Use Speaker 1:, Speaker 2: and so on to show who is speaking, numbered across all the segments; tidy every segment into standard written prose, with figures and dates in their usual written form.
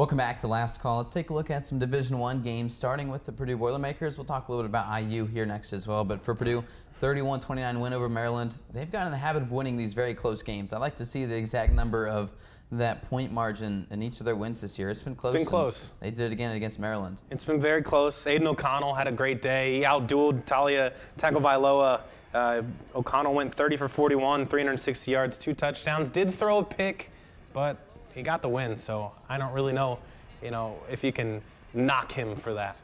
Speaker 1: Welcome back to Last Call. Let's take a look at some Division I games, starting with the Purdue Boilermakers. We'll talk a little bit about IU here next as well. But for Purdue, 31-29 win over Maryland. They've gotten in the habit of winning these very close games. I'd like to see the exact number of that point margin in each of their wins this year. It's been close.
Speaker 2: It's been close.
Speaker 1: They did it again against Maryland.
Speaker 2: It's been very close. Aiden O'Connell had a great day. He outdueled Talia Tagovailoa. O'Connell went 30 for 41, 360 yards, 2 touchdowns. Did throw a pick, but he got the win. So I don't really know, if you can knock him for that.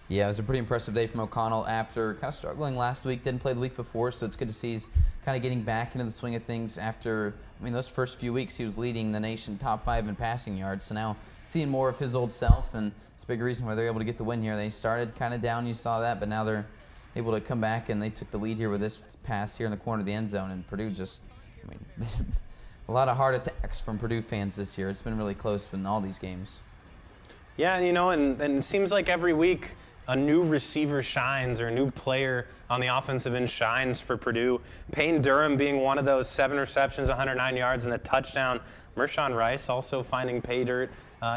Speaker 1: Yeah, it was a pretty impressive day from O'Connell after kind of struggling last week. Didn't play the week before, so it's good to see he's kind of getting back into the swing of things after, those first few weeks he was leading the nation top 5 in passing yards. So now seeing more of his old self, and it's a big reason why they're able to get the win here. They started kind of down, you saw that, but now they're able to come back, and they took the lead here with this pass here in the corner of the end zone. And Purdue just, a lot of heart attacks from Purdue fans this year. It's been really close in all these games.
Speaker 2: Yeah, and it seems like every week a new receiver shines or a new player on the offensive end shines for Purdue. Payne Durham being one of those, 7 receptions, 109 yards, and a touchdown. Mershawn Rice also finding pay dirt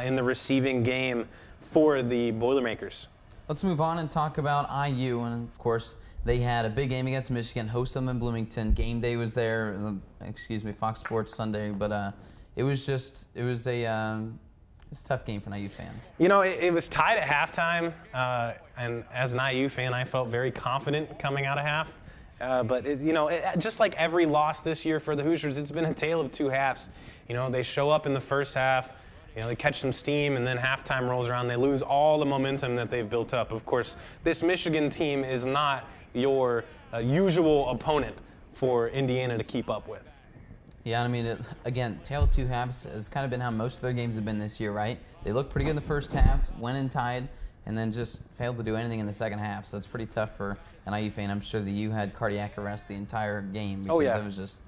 Speaker 2: in the receiving game for the Boilermakers.
Speaker 1: Let's move on and talk about IU, and of course they had a big game against Michigan, hosted them in Bloomington. Game day was there, Fox Sports Sunday, but it was a tough game for an IU fan.
Speaker 2: It was tied at halftime, and as an IU fan, I felt very confident coming out of half. But just like every loss this year for the Hoosiers, it's been a tale of 2 halves. They show up in the first half, they catch some steam, and then halftime rolls around. They lose all the momentum that they've built up. Of course, this Michigan team is not your usual opponent for Indiana to keep up with.
Speaker 1: Yeah, again, tale of 2 halves has kind of been how most of their games have been this year, right? They looked pretty good in the first half, went in tied, and then just failed to do anything in the second half. So it's pretty tough for an IU fan. I'm sure that you had cardiac arrest the entire game because it was just.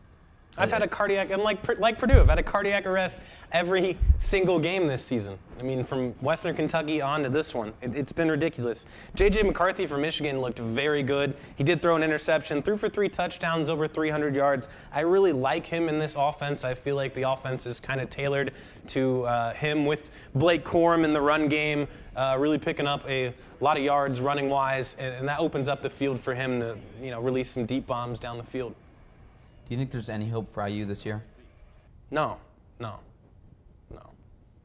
Speaker 2: I've had a cardiac, and like Purdue, I've had a cardiac arrest every single game this season. From Western Kentucky on to this one. It's been ridiculous. J.J. McCarthy from Michigan looked very good. He did throw an interception, threw for 3 touchdowns, over 300 yards. I really like him in this offense. I feel like the offense is kind of tailored to him with Blake Corum in the run game, really picking up a lot of yards running-wise, and that opens up the field for him to release some deep bombs down the field.
Speaker 1: Do you think there's any hope for IU this year?
Speaker 2: No.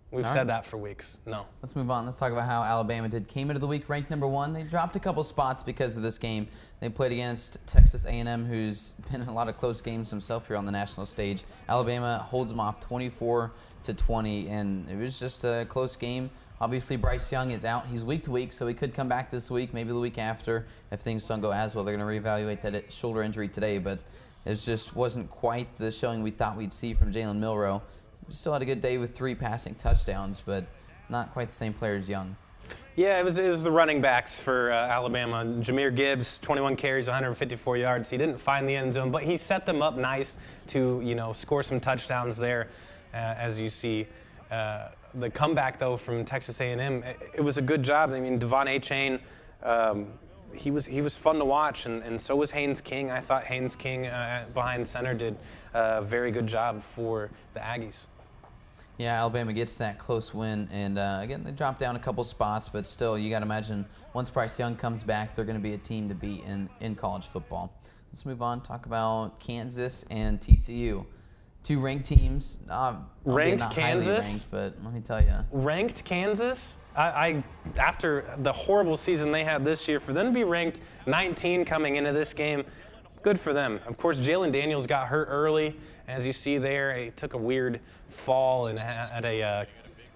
Speaker 2: We've said that for weeks. No.
Speaker 1: Let's move on. Let's talk about how Alabama did. Came into the week ranked number 1. They dropped a couple spots because of this game. They played against Texas A&M, who's been in a lot of close games himself here on the national stage. Alabama holds them off 24-20, and it was just a close game. Obviously, Bryce Young is out. He's week to week, so he could come back this week, maybe the week after. If things don't go as well, they're going to reevaluate that shoulder injury today, but it just wasn't quite the showing we thought we'd see from Jalen Milroe. Still had a good day with 3 passing touchdowns, but not quite the same player as Young.
Speaker 2: Yeah, it was the running backs for Alabama. Jahmyr Gibbs, 21 carries, 154 yards. He didn't find the end zone, but he set them up nice to score some touchdowns there. As you see, the comeback though from Texas A&M, it was a good job. Devon Achane. He was fun to watch, and so was Haynes King. I thought Haynes King behind center did a very good job for the Aggies.
Speaker 1: Yeah, Alabama gets that close win, and again, they dropped down a couple spots, but still, you got to imagine once Bryce Young comes back, they're going to be a team to beat in college football. Let's move on, talk about Kansas and TCU. 2 ranked teams.
Speaker 2: Ranked
Speaker 1: not
Speaker 2: Kansas?
Speaker 1: highly ranked, but let me tell you.
Speaker 2: Ranked Kansas? After the horrible season they had this year, for them to be ranked 19 coming into this game, good for them. Of course, Jalen Daniels got hurt early. As you see there, he took a weird fall and had a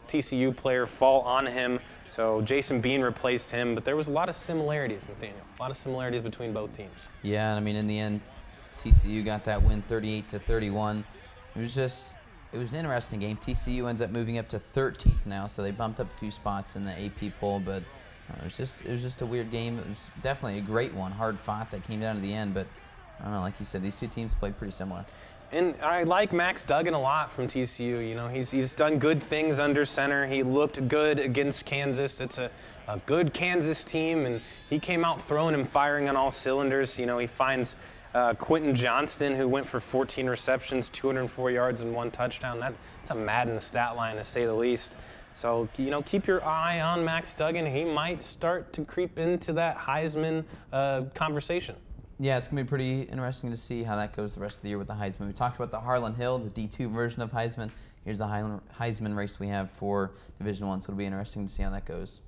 Speaker 2: TCU player fall on him. So Jason Bean replaced him, but there was a lot of similarities, Nathaniel. A lot of similarities between both teams.
Speaker 1: Yeah, in the end, TCU got that win 38-31. It was an interesting game. TCU ends up moving up to 13th now, so they bumped up a few spots in the AP poll, but it was just a weird game. It was definitely a great one, hard fought that came down to the end, but I don't know, like you said, these 2 teams played pretty similar.
Speaker 2: And I like Max Duggan a lot from TCU. He's done good things under center. He looked good against Kansas. It's a good Kansas team, and he came out throwing and firing on all cylinders. He finds Quentin Johnston, who went for 14 receptions, 204 yards, and 1 touchdown. That's a Madden stat line, to say the least. So, keep your eye on Max Duggan. He might start to creep into that Heisman conversation.
Speaker 1: Yeah, it's going to be pretty interesting to see how that goes the rest of the year with the Heisman. We talked about the Harlan Hill, the D2 version of Heisman. Here's the Heisman race we have for Division I, so it'll be interesting to see how that goes.